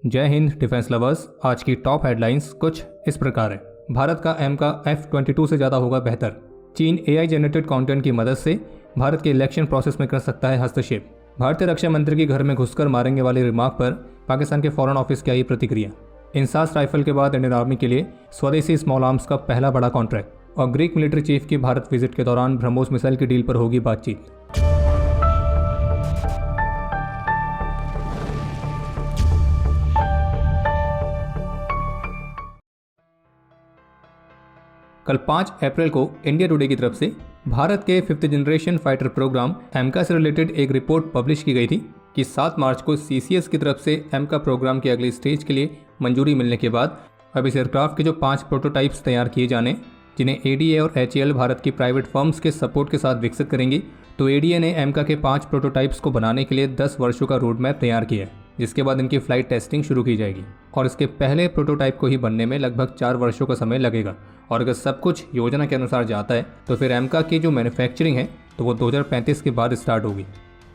जय Hind defence lovers. आज की टॉप हेडलाइंस कुछ इस प्रकार है। भारत का एम का F-22 से ज़्यादा होगा बेहतर। चीन AI जनरेटेड कंटेंट की मदद से भारत के इलेक्शन प्रोसेस में कर सकता है हस्तक्षेप। भारतीय रक्षा मंत्री के घर में घुसकर मारेंगे वाले रिमार्क पर पाकिस्तान के फॉरेन ऑफिस की आई प्रतिक्रिया। इंसास राइफल के बाद इंडियन आर्मी के लिए स्वदेशी स्मॉल आर्म्स का पहला बड़ा कॉन्ट्रैक्ट। और ग्रीक मिलिट्री चीफ की भारत विजिट के दौरान ब्रह्मोस मिसाइल की डील पर होगी बातचीत। कल 5 अप्रैल को इंडिया टुडे की तरफ से भारत के 5th जनरेशन फाइटर प्रोग्राम एमका से रिलेटेड एक रिपोर्ट पब्लिश की गई थी कि 7 मार्च को CCS की तरफ से एमका प्रोग्राम की अगली स्टेज के लिए मंजूरी मिलने के बाद अब इस एयरक्राफ्ट के जो 5 प्रोटोटाइप्स तैयार किए जाने, जिन्हें ADA और HAL भारत की प्राइवेट फर्म्स के सपोर्ट के साथ विकसित करेंगी, तो ADA ने एमका के 5 प्रोटोटाइप्स को बनाने के लिए 10 वर्षों का रोड मैप तैयार किया है, जिसके बाद इनकी फ्लाइट टेस्टिंग शुरू की जाएगी और इसके पहले प्रोटोटाइप को ही बनने में लगभग 4 वर्षों का समय लगेगा। और अगर सब कुछ योजना के अनुसार जाता है तो फिर एमका की जो मैन्युफैक्चरिंग है तो वो 2035 के बाद स्टार्ट होगी।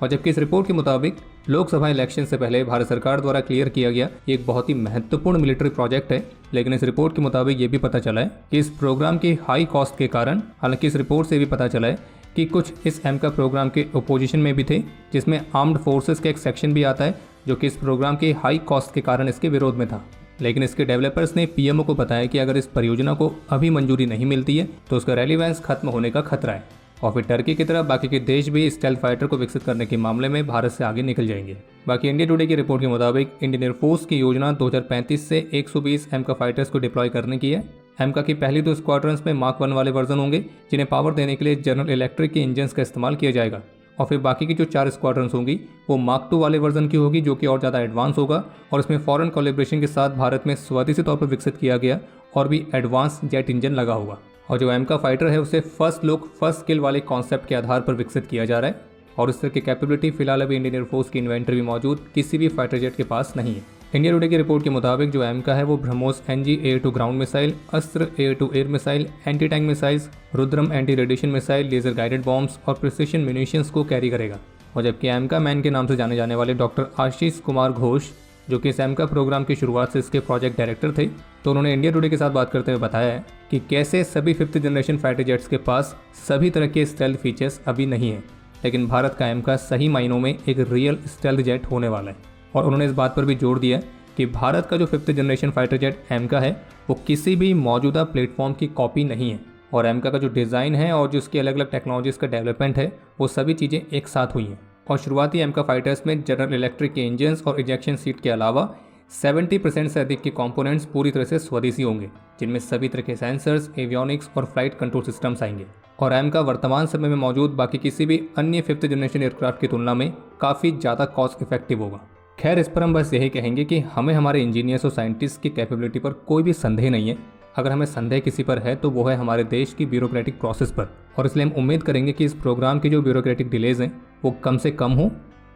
और जबकि इस रिपोर्ट के मुताबिक लोकसभा इलेक्शन से पहले भारत सरकार द्वारा क्लियर किया गया एक बहुत ही महत्वपूर्ण मिलिट्री प्रोजेक्ट है, लेकिन इस रिपोर्ट के मुताबिक ये भी पता चला है कि इस प्रोग्राम की हाई कॉस्ट के कारण, हालांकि इस रिपोर्ट से भी पता चला है कि कुछ इस एमका प्रोग्राम के अपोजिशन में भी थे, जिसमें आर्म्ड फोर्सेस का एक सेक्शन भी आता है जो कि इस प्रोग्राम की हाई कॉस्ट के कारण इसके विरोध में था। लेकिन इसके डेवलपर्स ने PMO को बताया कि अगर इस परियोजना को अभी मंजूरी नहीं मिलती है तो उसका रेलिवेंस खत्म होने का खतरा है और फिर टर्की की तरह बाकी के देश भी स्टेल्थ फाइटर को विकसित करने के मामले में भारत से आगे निकल जाएंगे। बाकी इंडिया टुडे की रिपोर्ट के मुताबिक इंडियन एयरफोर्स की योजना 2035 से 120 एमका फाइटर्स को डिप्लॉय करने की है। एमका की पहली 2 स्क्वाड्रंस में Mark 1 वाले वर्जन होंगे, जिन्हें पावर देने के लिए जनरल इलेक्ट्रिक के इंजन का इस्तेमाल किया जाएगा। और फिर बाकी की जो 4 स्क्वाड्रंस होंगी वो Mark 2 वाले वर्जन की होगी, जो कि और ज़्यादा एडवांस होगा और इसमें फॉरेन कोलैबोरेशन के साथ भारत में स्वदेशी तौर पर विकसित किया गया और भी एडवांस जेट इंजन लगा होगा। और जो एमका फाइटर है उसे फर्स्ट लुक फर्स्ट किल वाले कॉन्सेप्ट के आधार पर विकसित किया जा रहा है और इस तरह की कैपेबिलिटी फिलहाल अभी इंडियन एयरफोर्स की इन्वेंटरी में मौजूद किसी भी फाइटर जेट के पास नहीं है। इंडिया टुडे की रिपोर्ट के मुताबिक जो एमका है वो BrahMos NG air to ground missile, Astra air to air missile, anti tank missiles, Rudram anti radiation missile, laser guided bombs और प्रिसिशन म्यूनिशंस को कैरी करेगा। और जबकि एमका मैन के नाम से जाने जाने वाले डॉक्टर आशीष कुमार घोष, जो कि इस एमका प्रोग्राम की शुरुआत से इसके प्रोजेक्ट डायरेक्टर थे, तो उन्होंने इंडिया टुडे के साथ बात करते हुए बताया है कि कैसे सभी 5th जनरेशन फाइटर जेट्स के पास सभी तरह के स्टेल्थ फीचर्स अभी नहीं है, लेकिन भारत का एमका सही मायनों में एक रियल स्टेल्थ जेट होने वाला है। और उन्होंने इस बात पर भी जोर दिया कि भारत का जो 5th जनरेशन फाइटर जेट एमका है वो किसी भी मौजूदा प्लेटफॉर्म की कॉपी नहीं है और एमका का जो डिज़ाइन है और जो उसकी अलग अलग टेक्नोलॉजीज़ का डेवलपमेंट है वो सभी चीज़ें एक साथ हुई हैं। और शुरुआती एमका फाइटर्स में जनरल इलेक्ट्रिक के इंजन्स और इजेक्शन सीट के अलावा 70% से अधिक के कंपोनेंट्स पूरी तरह से स्वदेशी होंगे, जिनमें सभी तरह के सेंसर्स, एवियोनिक्स और फ्लाइट कंट्रोल सिस्टम्स आएंगे। और एमका वर्तमान समय में मौजूद बाकी किसी भी अन्य 5th जनरेशन एयरक्राफ्ट की तुलना में काफ़ी ज़्यादा कॉस्ट इफेक्टिव होगा। खैर, इस पर हम बस यही कहेंगे कि हमें हमारे इंजीनियर्स और साइंटिस्ट की कैपेबिलिटी पर कोई भी संदेह नहीं है। अगर हमें संदेह किसी पर है तो वो है हमारे देश की ब्यूरोक्रेटिक प्रोसेस पर, और इसलिए हम उम्मीद करेंगे कि इस प्रोग्राम की जो ब्यूरोक्रेटिक डिलेज हैं वो कम से कम हो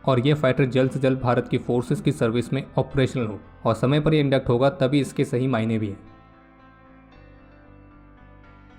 और ये फाइटर जल्द से जल्द भारत की फोर्सेस की सर्विस में ऑपरेशनल हो और समय पर ये इंडक्ट होगा, तभी इसके सही मायने भी हैं।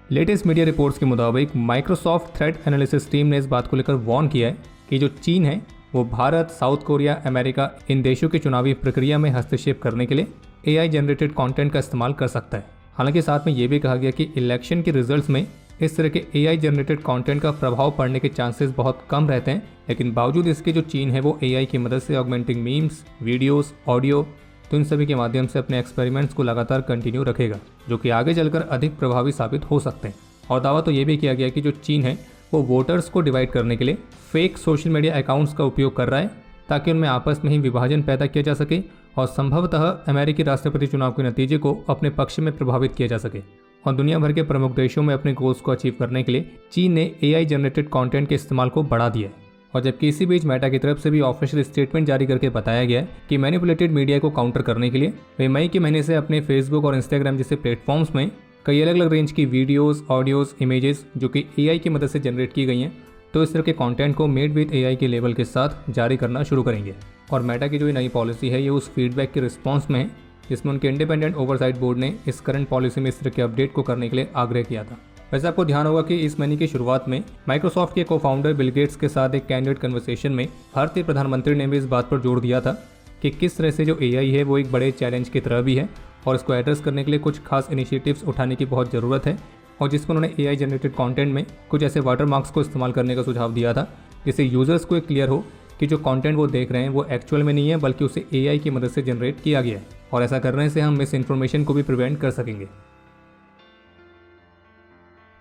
लेटेस्ट मीडिया रिपोर्ट्स के मुताबिक माइक्रोसॉफ्ट थ्रेट एनालिसिस टीम ने इस बात को लेकर वार्न किया है कि जो चीन है वो भारत, साउथ कोरिया, अमेरिका, इन देशों की चुनावी प्रक्रिया में हस्तक्षेप करने के लिए AI जनरेटेड कंटेंट का इस्तेमाल कर सकता है। हालांकि साथ में ये भी कहा गया कि इलेक्शन के रिजल्ट्स में इस तरह के AI जनरेटेड कंटेंट का प्रभाव पड़ने के चांसेस बहुत कम रहते हैं, लेकिन बावजूद इसके जो चीन है वो AI की मदद से ऑगमेंटिंग मीम्स, वीडियोस, ऑडियो, तो इन सभी के माध्यम से अपने एक्सपेरिमेंट्स को लगातार कंटिन्यू रखेगा, जो कि आगे चलकर अधिक प्रभावी साबित हो सकते हैं। और दावा तो ये भी किया गया कि जो चीन है वो वोटर्स को डिवाइड करने के लिए फेक सोशल मीडिया अकाउंट्स का उपयोग कर रहा है ताकि उनमें आपस में ही विभाजन पैदा किया जा सके और संभवतः अमेरिकी राष्ट्रपति चुनाव के नतीजे को अपने पक्ष में प्रभावित किया जा सके। और दुनिया भर के प्रमुख देशों में अपने गोल्स को अचीव करने के लिए चीन ने AI जनरेटेड कंटेंट के इस्तेमाल को बढ़ा दिया है। और जबकि इसी बीच मेटा की तरफ से भी ऑफिशियल स्टेटमेंट जारी करके बताया गया है कि मैनिपुलेटेड मीडिया को काउंटर करने के लिए वे मई के महीने से अपने फेसबुक और इंस्टाग्राम जैसे प्लेटफॉर्म्स में कई अलग अलग रेंज की वीडियोस, ऑडियोज, इमेजेस जो कि AI की मदद से जनरेट की गई हैं, तो इस तरह के कंटेंट को मेड विद AI के लेबल के साथ जारी करना शुरू करेंगे। और मेटा की जो नई पॉलिसी है ये उस फीडबैक के रिस्पॉन्स में है जिसमें उनके इंडिपेंडेंट ओवरसाइट बोर्ड ने इस करंट पॉलिसी में इस तरह के अपडेट को करने के लिए आग्रह किया था। वैसे आपको ध्यान होगा कि इस महीने की शुरुआत में माइक्रोसॉफ्ट के को फाउंडर बिल गेट्स के साथ एक कैंडिडेट कन्वर्सेशन में भारतीय प्रधानमंत्री ने भी इस बात पर जोर दिया था कि किस तरह से जो AI है वो एक बड़े चैलेंज की तरह भी है और इसको एड्रेस करने के लिए कुछ खास इनिशिएटिव्स उठाने की बहुत ज़रूरत है। और जिसमें उन्होंने AI जनरेटेड कंटेंट में कुछ ऐसे वाटरमार्क्स को इस्तेमाल करने का सुझाव दिया था जिससे यूज़र्स को एक क्लियर हो कि जो कंटेंट वो देख रहे हैं वो एक्चुअल में नहीं है बल्कि उसे AI की मदद से जनरेट किया गया है। और ऐसा करने से हम मिस इन्फॉर्मेशन को भी प्रिवेंट कर सकेंगे।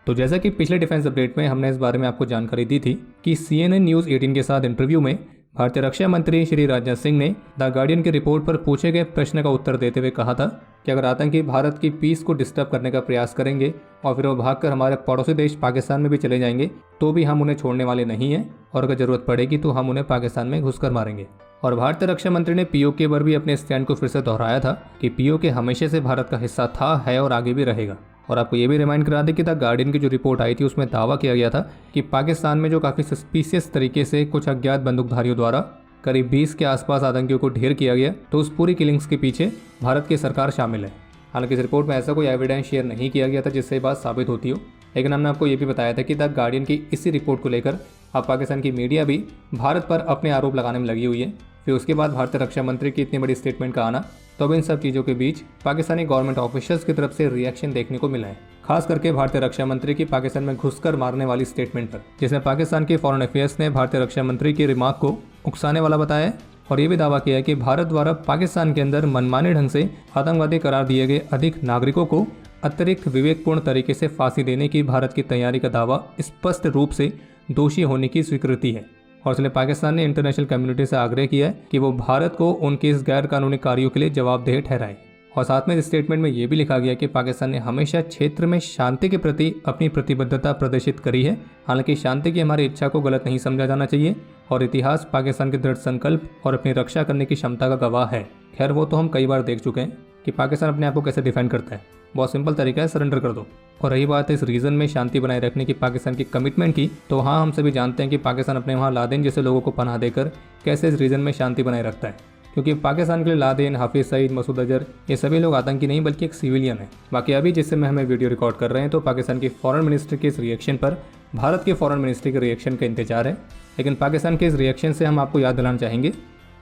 तो जैसा कि पिछले डिफेंस अपडेट में हमने इस बारे में आपको जानकारी दी थी कि CNN न्यूज़ 18 के साथ इंटरव्यू में भारतीय रक्षा मंत्री श्री राजनाथ सिंह ने द गार्डियन की रिपोर्ट पर पूछे गए प्रश्न का उत्तर देते हुए कहा था कि अगर आतंकी भारत की पीस को डिस्टर्ब करने का प्रयास करेंगे और फिर वो भागकर हमारे पड़ोसी देश पाकिस्तान में भी चले जाएंगे तो भी हम उन्हें छोड़ने वाले नहीं हैं और अगर जरूरत पड़ेगी तो हम उन्हें पाकिस्तान में घुसकर मारेंगे। और भारतीय रक्षा मंत्री ने POK पर भी अपने स्टैंड को फिर से दोहराया था कि POK हमेशा से भारत का हिस्सा था, है और आगे भी रहेगा। और आपको ये भी रिमाइंड करा दें कि द गार्डियन की जो रिपोर्ट आई थी उसमें दावा किया गया था कि पाकिस्तान में जो काफ़ी सस्पिशियस तरीके से कुछ अज्ञात बंदूकधारियों द्वारा करीब 20 के आसपास आतंकियों को ढेर किया गया, तो उस पूरी किलिंग्स के पीछे भारत की सरकार शामिल है। हालांकि इस रिपोर्ट में ऐसा कोई एविडेंस शेयर नहीं किया गया था जिससे बात साबित होती हो, लेकिन हमने आपको ये भी बताया था कि द गार्डियन की इसी रिपोर्ट को लेकर अब पाकिस्तान की मीडिया भी भारत पर अपने आरोप लगाने में लगी हुई है। फिर उसके बाद भारतीय रक्षा मंत्री की इतनी बड़ी स्टेटमेंट का आना, तो अब इन सब चीज़ों के बीच पाकिस्तानी गवर्नमेंट ऑफिशियल्स की तरफ से रिएक्शन देखने को मिला है, खास करके भारतीय रक्षा मंत्री की पाकिस्तान में घुसकर मारने वाली स्टेटमेंट पर, जिसमें पाकिस्तान के फॉरेन अफेयर्स ने भारतीय रक्षा मंत्री की रिमार्क को उकसाने वाला बताया और ये भी दावा किया है कि भारत द्वारा पाकिस्तान के अंदर मनमाने ढंग से आतंकवादी करार दिए गए अधिक नागरिकों को अतिरिक्त विवेकपूर्ण तरीके से फांसी देने की भारत की तैयारी का दावा स्पष्ट रूप से दोषी होने की स्वीकृति है। और इसलिए पाकिस्तान ने इंटरनेशनल कम्युनिटी से आग्रह किया है कि वो भारत को उनके इस गैर कानूनी कार्यों के लिए जवाबदेह ठहराए। और साथ में इस स्टेटमेंट में ये भी लिखा गया कि पाकिस्तान ने हमेशा क्षेत्र में शांति के प्रति अपनी प्रतिबद्धता प्रदर्शित करी है। हालांकि शांति की हमारी इच्छा को गलत नहीं समझा जाना चाहिए और इतिहास पाकिस्तान के दृढ़ संकल्प और अपनी रक्षा करने की क्षमता का गवाह है। खैर वो तो हम कई बार देख चुके हैं कि पाकिस्तान अपने आप को कैसे डिफेंड करता है। बहुत सिंपल तरीका है, सरेंडर कर दो। और रही बात है इस रीजन में शांति बनाए रखने की पाकिस्तान की कमिटमेंट की, तो हाँ हम सभी जानते हैं कि पाकिस्तान अपने वहाँ लादेन जैसे लोगों को पनाह देकर कैसे इस रीजन में शांति बनाए रखता है। क्योंकि पाकिस्तान के लिए लादेन, हाफिज सईद, मसूद अजहर ये सभी लोग आतंकी नहीं बल्कि एक सिविलियन है। बाकी अभी जिससे मैं हमें वीडियो रिकॉर्ड कर रहे हैं तो पाकिस्तान की फॉरेन मिनिस्टर के इस रिएक्शन पर भारत के फॉरेन मिनिस्ट्री के रिएक्शन का इंतजार है। लेकिन पाकिस्तान के इस रिएक्शन से हम आपको याद दिलाना चाहेंगे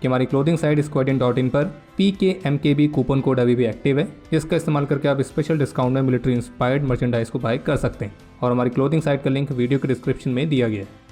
कि हमारी क्लोथिंग साइट squadron.in पर PKMKB कूपन कोड अभी भी एक्टिव है, जिसका इस्तेमाल करके आप स्पेशल डिस्काउंट में मिलिट्री इंस्पायर्ड मर्चेंडाइज को बाय कर सकते हैं। और हमारी क्लोथिंग साइट का लिंक वीडियो के डिस्क्रिप्शन में दिया गया है।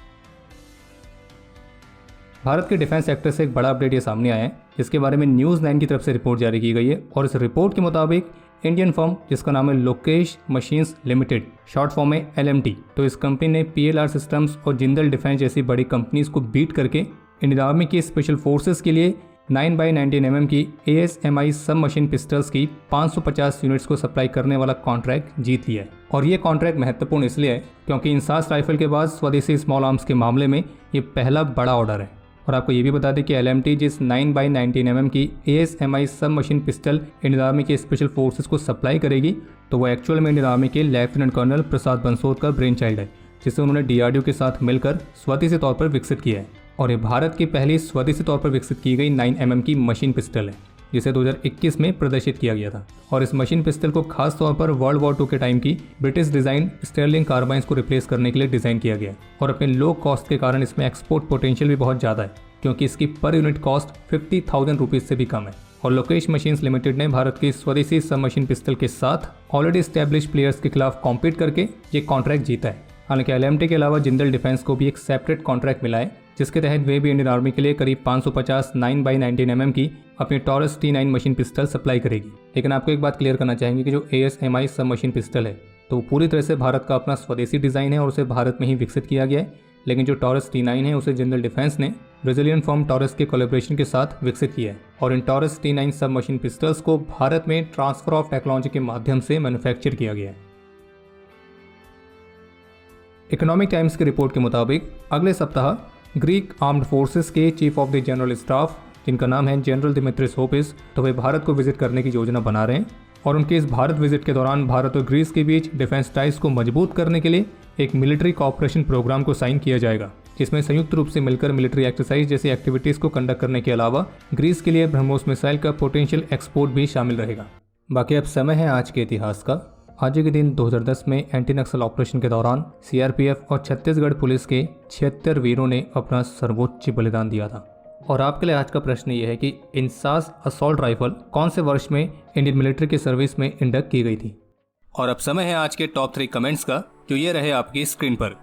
भारत के डिफेंस सेक्टर से एक बड़ा अपडेट ये सामने आया है, जिसके बारे में न्यूज़ 9 की तरफ से रिपोर्ट जारी की गई है। और इस रिपोर्ट के मुताबिक इंडियन फर्म जिसका नाम है Lokesh machines limited, short form है LMT, तो इस कंपनी ने PLR सिस्टम्स और जिंदल डिफेंस जैसी बड़ी कंपनीज को बीट करके इंडियन आर्मी की स्पेशल फोर्सेस के लिए 9x19 mm की ASMI सब मशीन पिस्टल्स की 550 यूनिट्स को सप्लाई करने वाला कॉन्ट्रैक्ट जीत लिया है। और ये कॉन्ट्रैक्ट महत्वपूर्ण इसलिए है क्योंकि इंसास राइफल के बाद स्वदेशी स्मॉल आर्म्स के मामले में ये पहला बड़ा ऑर्डर है। और आपको ये भी बता दें कि LMT जिस 9x19 mm की ASMI सब मशीन पिस्टल इंडियन आर्मी के स्पेशल फोर्सेस को सप्लाई करेगी, तो वो एक्चुअल में इंडियन आर्मी के लेफ्टिनेंट कर्नल प्रसाद बंसोद का ब्रेन चाइल्ड है, जिसे उन्होंने DRDO के साथ मिलकर स्वदेशी तौर पर विकसित किया है। और ये भारत की पहली स्वदेशी तौर पर विकसित की गई 9 mm की मशीन पिस्टल है, जिसे 2021 में प्रदर्शित किया गया था। और इस मशीन पिस्टल को खास तौर पर वर्ल्ड वॉर 2 के टाइम की ब्रिटिश डिजाइन स्टर्लिंग कार्बाइन्स को रिप्लेस करने के लिए डिजाइन किया गया। और अपने लो कॉस्ट के कारण इसमें एक्सपोर्ट पोटेंशियल भी बहुत ज़्यादा है, क्योंकि इसकी पर यूनिट कॉस्ट 50,000 रुपीज़ से भी कम है। और लोकेश मशीन्स लिमिटेड ने भारत की स्वदेशी सब मशीन पिस्टल के साथ ऑलरेडी स्टैब्लिश प्लेयर्स के खिलाफ कॉम्पीट करके ये कॉन्ट्रैक्ट जीता है। हालांकि LMT के अलावा जिंदल डिफेंस को भी एक सेपरेट कॉन्ट्रैक्ट मिला है, जिसके तहत वे भी इंडियन आर्मी के लिए करीब 550 9x19 mm की अपनी taurus T9 machine pistol supply करेगी। लेकिन आपको एक बात क्लियर करना चाहेंगे कि जो ASMI सब मशीन पिस्टल है तो पूरी तरह से भारत का अपना स्वदेशी डिज़ाइन है और उसे भारत में ही विकसित किया गया है। लेकिन जो टॉरस T9 है उसे जिंदल डिफेंस ने ब्राजीलियन फर्म टॉरस के कोलैबोरेशन के साथ विकसित किया है। और इन टॉरस T9 सब मशीन पिस्टल्स को भारत में ट्रांसफर ऑफ टेक्नोलॉजी के माध्यम से मैन्युफैक्चर किया गया है। इकोनॉमिक टाइम्स की रिपोर्ट के मुताबिक अगले सप्ताह ग्रीक आर्म्ड फोर्सेस के chief of the general staff, जिनका नाम है जनरल दिमित्रिस होपिस, तो वे भारत को विजिट करने की योजना बना रहे हैं। और उनके इस भारत विजिट के दौरान भारत और ग्रीस के बीच डिफेंस टाइज को मजबूत करने के लिए एक मिलिट्री कोऑपरेशन प्रोग्राम को साइन किया जाएगा, जिसमें संयुक्त रूप से मिलकर मिलिट्री एक्सरसाइज जैसी एक्टिविटीज़ को कंडक्ट करने के अलावा ग्रीस के लिए ब्रह्मोस मिसाइल का पोटेंशियल एक्सपोर्ट भी शामिल रहेगा। बाकी अब समय है आज के इतिहास का। आज के दिन 2010 में एंटी नक्सल ऑपरेशन के दौरान CRPF और छत्तीसगढ़ पुलिस के 76 वीरों ने अपना सर्वोच्च बलिदान दिया था। और आपके लिए आज का प्रश्न ये है कि इंसास असॉल्ट राइफल कौन से वर्ष में इंडियन मिलिट्री की सर्विस में इंडक्ट की गई थी। और अब समय है आज के टॉप 3 कमेंट्स का, जो ये रहे आपकी स्क्रीन पर।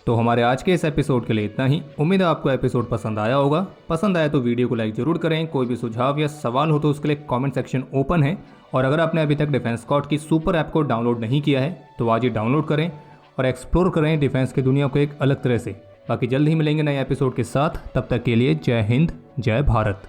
तो हमारे आज के इस एपिसोड के लिए इतना ही। उम्मीद है आपको एपिसोड पसंद आया होगा। पसंद आया तो वीडियो को लाइक जरूर करें। कोई भी सुझाव या सवाल हो तो उसके लिए कमेंट सेक्शन ओपन है। और अगर आपने अभी तक डिफेंस स्कॉट की सुपर ऐप को डाउनलोड नहीं किया है तो आज ही डाउनलोड करें और एक्सप्लोर करें डिफेंस की दुनिया को एक अलग तरह से। बाकी जल्द ही मिलेंगे नए एपिसोड के साथ। तब तक के लिए जय हिंद, जय भारत।